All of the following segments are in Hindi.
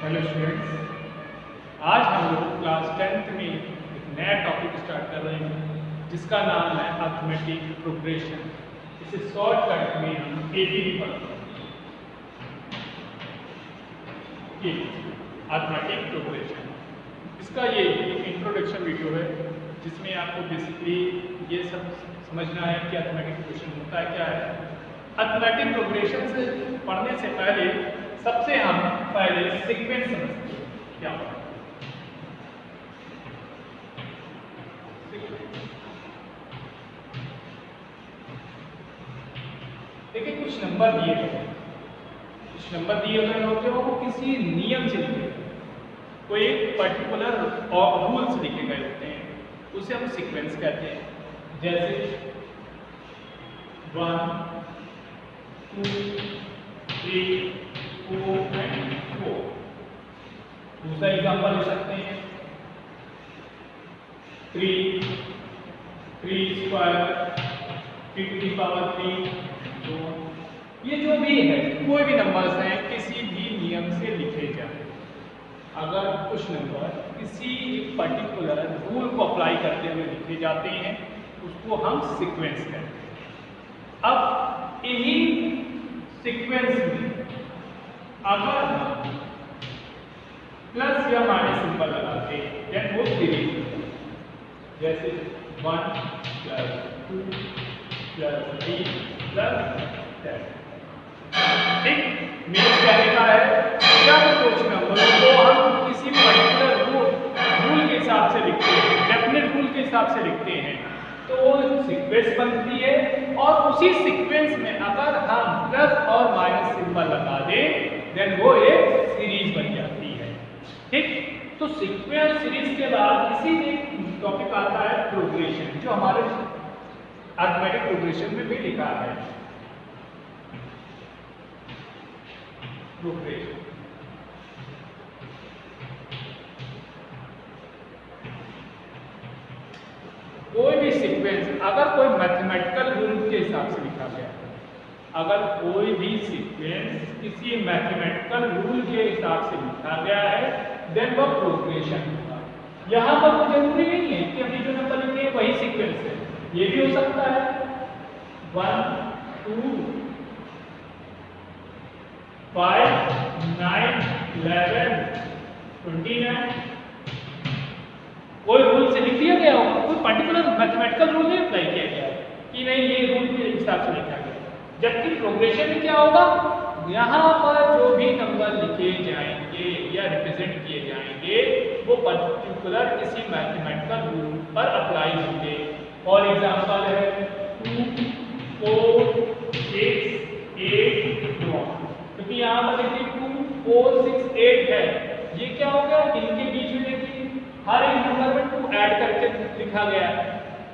हेलो स्टूडेंट्स, आज हम लोग क्लास 10th में एक नया टॉपिक स्टार्ट कर रहे हैं जिसका नाम है अर्थमेटिक प्रोग्रेशन। इसे शॉर्टकट में हम APP पढ़ते हैं। अर्थमेटिक प्रोग्रेशन, इसका ये एक इंट्रोडक्शन वीडियो है जिसमें आपको बेसिकली ये सब समझना है कि अर्थमेटिक प्रोग्रेशन होता है क्या है। अर्थमेटिक प्रोग्रेशन से पढ़ने से पहले सबसे हम पहले सीक्वेंस समझते हैं क्या होता है। देखिए, कुछ नंबर दिए गए हैं, कुछ नंबर दिए गए होते हैं, वो किसी नियम से लिखे गए, कोई एक पर्टिकुलर रूल से लिखे गए होते हैं, उसे हम सीक्वेंस कहते हैं। जैसे 1 2 3 4 एंड 4। दूसरा एग्जांपल ले सकते हैं 3 स्क्वायर 3 to the power 3। तो ये जो भी है, कोई भी नंबर्स हैं किसी भी नियम से लिखे जाए। अगर कुछ नंबर किसी पर्टिकुलर रूल को अप्लाई करते हुए लिखे जाते हैं उसको हम सीक्वेंस कहते हैं। अब इन्हीं सीक्वेंस में अगर हम प्लस या माइनस सिंबल लगाते हैं देन वो सीरीज होता है। जैसे 1 + 2 + 3 + 10। ठीक, मीन्स कहने का है जब कुछ नंबरों को हम किसी पर्टिकुलर रूल के हिसाब से लिखते हैं, डेफिनेट रूल के हिसाब से लिखते हैं, तो वो सीक्वेंस बनती है। और उसी सीक्वेंस में अगर हम प्लस और माइनस सिंबल लगा दें देन वो एक सीरीज बन जाती है। ठीक, तो सीक्वेंस सीरीज के बाद इसी में टॉपिक आता है प्रोग्रेशन, जो हमारे अर्थमेटिक प्रोग्रेशन में भी लिखा है। प्रोग्रेशन कोई भी सीक्वेंस अगर कोई मैथमेटिकल रूल के हिसाब से लिखा गया है, अगर कोई भी सीक्वेंस किसी मैथमेटिकल रूल के हिसाब से लिखा गया है देन वह प्रोग्रेशन होगा। यहाँ पर तो जरूरी नहीं है कि अभी जो नंबर लिखे हैं वही सीक्वेंस है, ये भी हो सकता है 1 2 5 9 11 29। कोई रूल से लिख दिया गया हो, कोई पर्टिकुलर मैथमेटिकल रूल नहीं अप्लाई किया गया है कि नहीं ये रूल के हिसाब से लिखा गया। जबकि प्रोग्रेशन में क्या होगा, यहाँ पर जो भी नंबर लिखे जाएंगे या रिप्रेजेंट किए जाएंगे वो पर्टिकुलर किसी मैथमेटिकल रूल पर अप्लाई होंगे। फॉर एग्जांपल है 2 4 6 8 9, क्योंकि यहाँ पर देखिए 2 4 6 8 है, ये क्या हो गया, इनके बीच में देखिए हर एक नंबर में 2 ऐड करके लिखा गया है।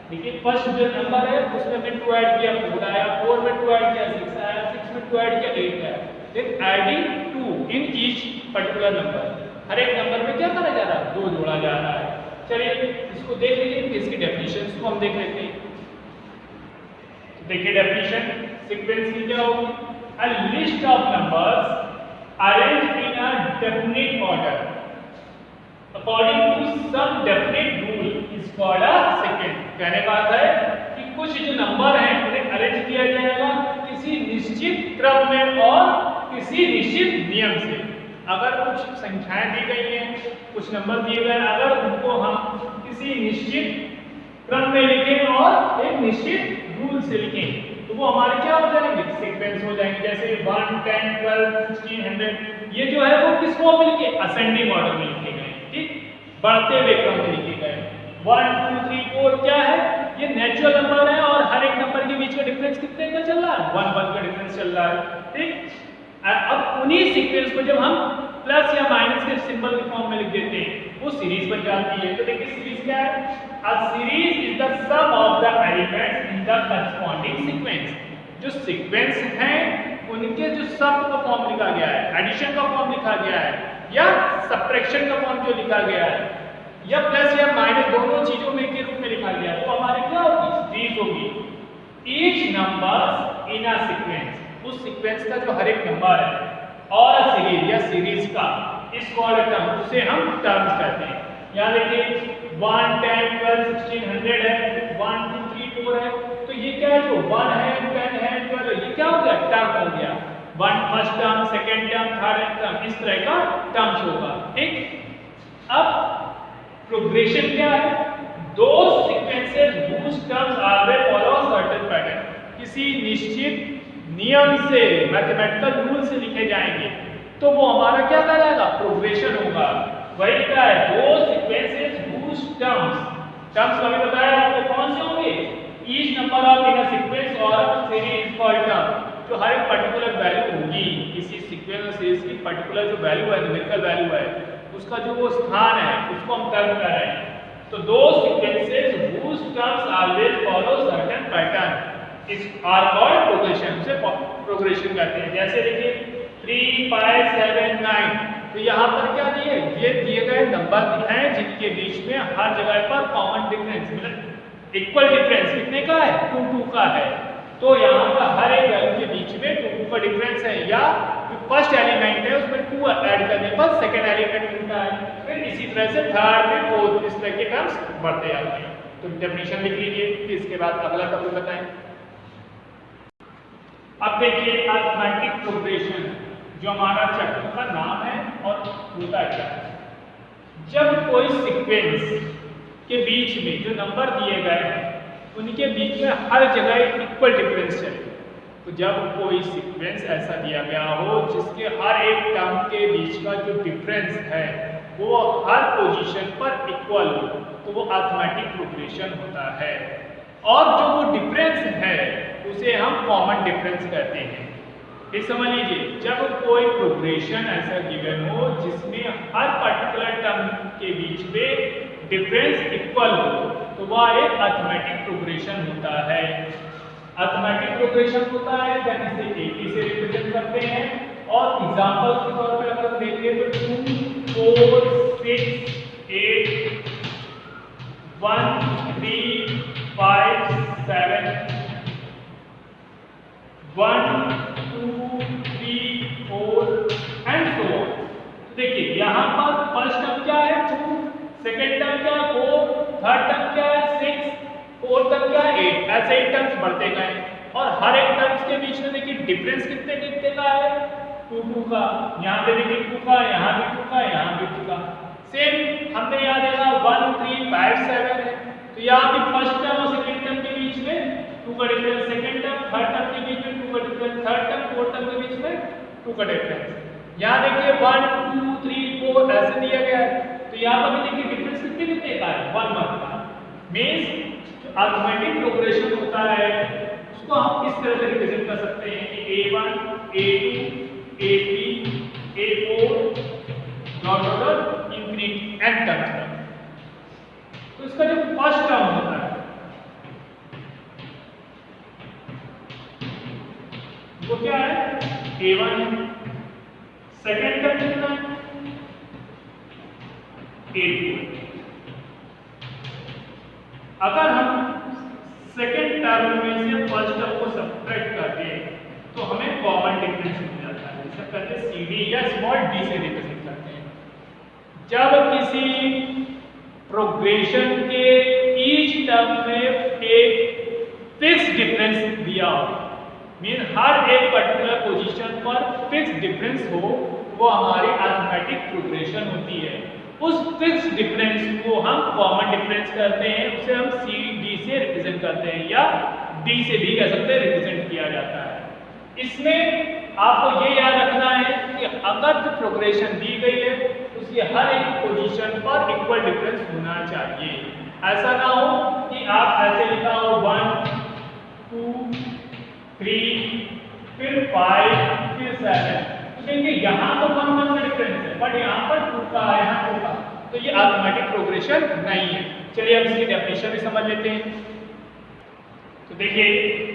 देखिए फर्स्ट जो नंबर है उसमें हमने 2 ऐड किया 4 आया, 4 में 2 ऐड किया 6 आया, 6 में 2 ऐड किया 8 आया। Then adding 2 in each particular number, हर एक नंबर में क्या करा जा रहा है, 2 जोड़ा जा रहा है। चलिए इसको देख लीजिए, इसकी डेफिनेशन को हम देख लेते हैं। देखिए डेफिनेशन सीक्वेंस की क्या होगी, a list of numbers arranged in a definite order according to some definite rule is called a sequence। कहने का अर्थ है कि कुछ जो नंबर हैं उन्हें अरेंज किया जाएगा किसी निश्चित क्रम में और किसी निश्चित नियम से। अगर कुछ संख्याएं दी गई हैं, कुछ नंबर दिए गए हैं, अगर उनको हम किसी निश्चित क्रम में लिखें और एक निश्चित रूल से लिखें तो वो हमारे क्या हो जाएंगे, सीक्वेंस हो जाएंगे। जैसे 1 10 12 16 100, ये जो है वो किस फॉर्म में लिखे, असेंडिंग ऑर्डर में लिखे गए। ठीक, बढ़ते हुए क्रम में लिखे गए। 1 2 3 4 क्या है, ये नेचुरल नंबर है और हर एक नंबर के बीच का डिफरेंस कितने का चल रहा है, 1 1 का डिफरेंस चल रहा है। ठीक, अब उन्हीं सीक्वेंस को जब हम प्लस या माइनस के सिंबल के फॉर्म में लिख देते हैं वो सीरीज बन जाती है। तो देखिए सीरीज क्या है, a series is the sum of the elements in the corresponding sequence. जो सीक्वेंस हैं उनके जो सम का फॉर्म लिखा गया है, एडिशन का फॉर्म लिखा गया है या सब्ट्रैक्शन का फॉर्म जो लिखा गया है या प्लस या माइनस दोनों चीजों में के रूप में लिखा गया है, तो हमारे क्या होगी, सीरीज होगी। Each number in a sequence, उस सीक्वेंस का जो हर एक नंबर है और सीरीज या सीरीज का इज कॉल्ड अ टर्म, उसे हम टर्म्स कहते हैं। यहाँ देखिए 1 10 12 16 100 है, 1 2 3 4 है, तो ये क्या है, जो 1 है 10 है 12 ये क्या हो गया, टर्म हो गया। 1 first term, second term, third term, इस तरह का टर्म्स होगा, ठीक। अब प्रोग्रेशन क्या है, दो sequences whose terms always follow certain pattern, किसी निश्चित नियम से, मैथमेटिकल रूल से लिखे जाएंगे तो वो हमारा क्या कहलाएगा, प्रोग्रेशन होगा। वही क्या है, दो सीक्वेंसेस whose टर्म्स अभी बताया आपको कौन से होंगे, each number of in a sequence और सीरीज इज कॉल्ड टर्म, जो हर एक पर्टिकुलर वैल्यू होगी किसी सीक्वेंस और सीरीज की, पर्टिकुलर जो वैल्यू है, न्यूमेरिकल वैल्यू है, उसका जो वो स्थान है उसको हम टर्म कर रहे हैं। तो दो sequences whose terms always follow certain pattern is are called progression, से प्रोग्रेशन कहते हैं। जैसे देखिए 3 5 7 9, तो यहाँ पर क्या दिए, ये दिए गए नंबर दिखाए जिनके बीच में हर जगह पर कॉमन डिफरेंस, मतलब इक्वल डिफरेंस कितने का है, 2 2 का है। तो यहाँ पर हर एक वैल्यू के बीच में 2 2 का डिफरेंस है, या जो फर्स्ट एलिमेंट है उसमें 2 ऐड करने पर सेकंड एलिमेंट मिलता है, फिर इसी तरह से थर्ड फिर फोर्थ, इस तरह के टर्म्स बढ़ते जाते हैं। तो डेफिनेशन लिख लीजिए, फिर इसके बाद अगला टॉपिक बताएं। अब देखिए अरिथमेटिक प्रोग्रेशन, जो हमारा चैप्टर का नाम है और होता क्या है। जब कोई सीक्वेंस के बीच में जो नंबर दिए गए हैं उनके बीच में हर जगह इक्वल डिफरेंस चले, तो जब कोई सीक्वेंस ऐसा दिया गया हो जिसके हर एक टर्म के बीच का जो डिफरेंस है वो हर पोजीशन पर इक्वल हो, तो वो अरिथमेटिक प्रोग्रेशन होता है। और जो वो डिफरेंस है उसे हम कॉमन डिफरेंस कहते हैं। ये समझ लीजिए, जब कोई प्रोग्रेशन ऐसा गिवन हो जिसमें हर पर्टिकुलर टर्म के बीच में डिफरेंस इक्वल हो, तो वह एक अरिथमेटिक प्रोग्रेशन होता है। अरिथमेटिक प्रोग्रेशन होता है जब इसे AP से रिप्रेजेंट करते हैं, और एग्जांपल के तौर पे अगर देखें तो 2 4 6 8 1 3 5 7 1 2 3 4 एंड सो ऑन। देखिए यहाँ पर फर्स्ट टर्म क्या है 2, सेकेंड टर्म क्या है 4, थर्ड टर्म क्या है 6, फोर्थ टर्म क्या है 8, ऐसे ही टर्म्स बढ़ते गए, और हर एक टर्म्स के बीच में देखिए डिफरेंस कितने कितने का है, 2 2 का। यहाँ पे देखिए 2 का, यहाँ भी 2 का, यहाँ भी 2 का। सेम हमने याद रखा 1 3 5 7 है, तो यहाँ भी फर्स्ट टर्म और सेकेंड टर्म के बीच में 2 का difference, second term third term के बीच में 2 का difference, third term fourth term के बीच में 2 का डिफरेंस। यहाँ देखिए 1 2 3 4 ऐसे दिया गया है, तो यहाँ पर भी देखिए डिफरेंस कितने कितने का है, 1 1 का। मींस अरिथमेटिक प्रोग्रेशन होता है उसको हम इस तरह से रिप्रेजेंट कर सकते हैं कि A1 A2 A3 A4 dot dot infinity n terms का। तो इसका जो फर्स्ट टर्म होता है वो क्या है, A1 है, सेकेंड टर्म कितना है A2। अगर हम सेकेंड टर्म में से फर्स्ट टर्म को सब्ट्रैक्ट कर दें तो हमें कॉमन डिफरेंस मिल जाता है, जिसे कहते हैं CD या स्मॉल d से रिप्रेजेंट करते हैं। जब किसी प्रोग्रेशन के ईच टर्म में एक फिक्स डिफरेंस दिया हो, मीन हर एक पर्टिकुलर पोजीशन पर फिक्स डिफरेंस हो, वो हमारी अरिथमेटिक प्रोग्रेशन होती है। उस फिक्स डिफरेंस को हम कॉमन डिफरेंस करते हैं, उसे हम CD से रिप्रेजेंट करते हैं, या D से भी कह सकते हैं रिप्रेजेंट किया जाता है। इसमें आपको ये याद रखना है कि अगर जो प्रोग्रेशन दी गई है उसकी हर एक पोजीशन पर इक्वल डिफरेंस होना चाहिए। ऐसा ना हो कि आप ऐसे लिखा हो 1 2 3 फिर 5 फिर 7, देखिए यहाँ तो 1 1 का डिफरेंस है, बट यहाँ पर 2 का है, यहाँ 2 का, तो ये अरिथमेटिक प्रोग्रेशन नहीं है। चलिए अब इसकी डेफिनेशन भी समझ लेते हैं। तो देखिए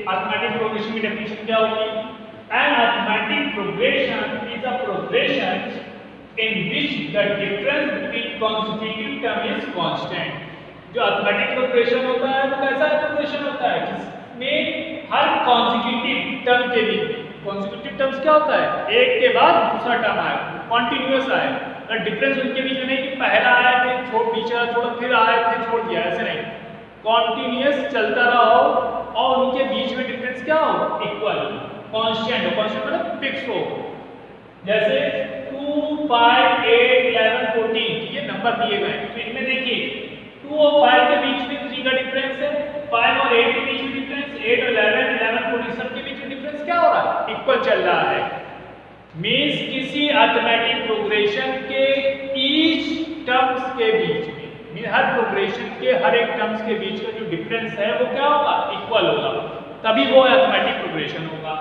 अरिथमेटिक प्रोग्रेशन की डेफिनेशन क्या होगी, an arithmetic progression is a progression in which the difference between consecutive term is constant. जो अरिथमेटिक प्रोग्रेशन होता है वो कैसा प्रोग्रेशन होता है जिसमें हर कॉन्सेक्यूटिव टर्म के बीच, कॉन्सेक्यूटिव टर्म्स क्या होता है, एक के बाद दूसरा टर्म आए, कॉन्टिन्यूअस आए। और डिफरेंस उनके बीच में नहीं कि पहला आया फिर छोड़ पीछे छोड़ा फिर आया फिर छोड़ दिया, ऐसे नहीं, कॉन्टिन्यूअस चलता रहो और उनके बीच में डिफरेंस क्या हो, इक्वल, कांस्टेंट हो, कांस्टेंट मतलब फिक्स हो। जैसे 2, 5, 8, 11, 14 ये नंबर दिए गए हैं, तो इनमें देखिए 2 और 5 के बीच में 3 का डिफरेंस है, 5 और 8 के बीच में डिफरेंस, 8 और 11, 11, 14 सब के बीच में डिफरेंस क्या हो रहा है, इक्वल चल रहा है। मींस किसी अरिथमेटिक प्रोग्रेशन के ईच टर्म्स के बीच में, हर प्रोग्रेशन के हर एक टर्म्स के बीच का जो डिफरेंस है वो क्या होगा, इक्वल होगा, तभी वो अरिथमेटिक प्रोग्रेशन होगा।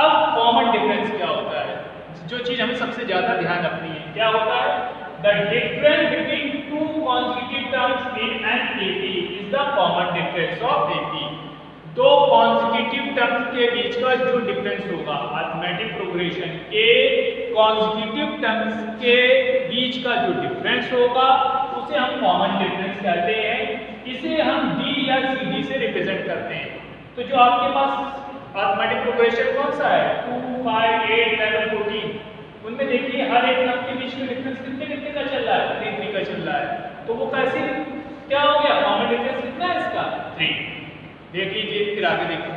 अब कॉमन डिफरेंस क्या होता है, जो चीज हमें सबसे ज्यादा ध्यान रखनी है, क्या होता है, the difference between two consecutive terms in an AP is the common difference of AP. दो कॉन्सेक्यूटिव टर्म्स के बीच का जो डिफरेंस होगा, अरिथमेटिक प्रोग्रेशन के कॉन्सेक्यूटिव टर्म्स के बीच का जो डिफरेंस होगा उसे हम कॉमन डिफरेंस कहते हैं। इसे हम डी या सी डी से रिप्रेजेंट करते हैं। तो जो आपके पास अरिथमेटिक प्रोग्रेशन कौन सा है, 2, 5, 8, 11, 14, उनमें देखिए हर एक टर्म के बीच में डिफरेंस कितने कितने का चल रहा है, 3 का चल रहा है। तो वो कैसे क्या हो गया, कॉमन डिफरेंस कितना है इसका, 3। देख लीजिए, फिर आगे देखिए।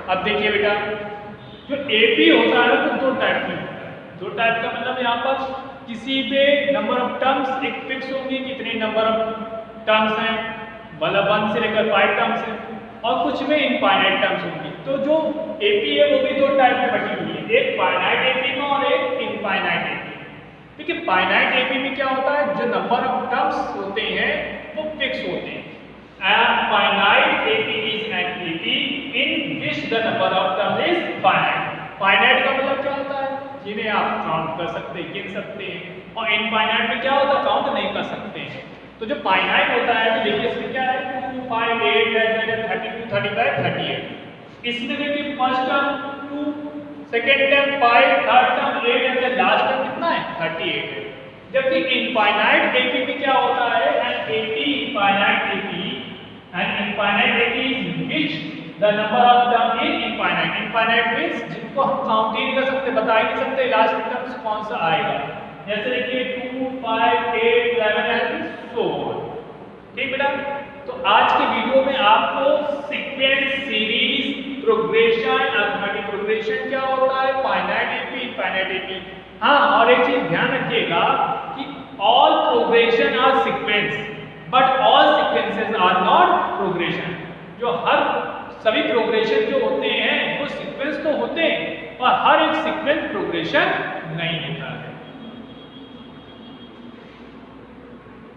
अब देखिए बेटा, जो एपी होता है वो 2 टाइप में होता है। 2 टाइप का मतलब यहाँ पर किसी पे नंबर ऑफ टर्म्स एक फिक्स होंगे, कितने नंबर ऑफ टर्म्स हैं, मतलब 1 से लेकर 5 टर्म्स हैं, और कुछ में इनफाइनाइट टर्म्स होंगी। तो जो एपी है वो भी 2 टाइप में बटी हुई है, एक फाइनाइट एपी में और एक इनफाइनाइट एपी। देखिए फाइनाइट एपी में क्या होता है, जो नंबर ऑफ टर्म्स होते हैं वो फिक्स होते हैं। And finite AP is an AP in which the number of terms is finite. Finite का मतलब क्या होता है, जिन्हें आप काउंट कर सकते हैं, गिन सकते हैं, और इनफाइनाइट में क्या होता है, काउंट नहीं कर सकते हैं। तो जो फाइनाइट होता है, तो देखिए इसमें क्या है, 2, 5, 8, 11, 32, 35, 38। इसमें देखिए first term 2, second term 5, third term 8 and last term कितना है, 38 है। जबकि इनफाइनाइट एपी में क्या होता है, and AP infinite AP and infinite AP is which the number of term is infinite. Infinite means जिनको हम काउंट ही नहीं कर सकते, बता ही नहीं सकते लास्ट टर्म्स कौन सा आएगा। जैसे देखिए 2, 5, 8, 11 एंड so on। ठीक बेटा, तो आज के वीडियो में आपको sequence, series, progression, arithmetic progression क्या होता है, फाइनाइट एपी, इनफाइनाइट एपी। हाँ, और एक चीज ध्यान रखिएगा कि all progression are sequence but all sequences are not progression. जो सभी प्रोग्रेशन जो होते हैं वो सीक्वेंस तो होते हैं, और हर एक सीक्वेंस प्रोग्रेशन नहीं होता है।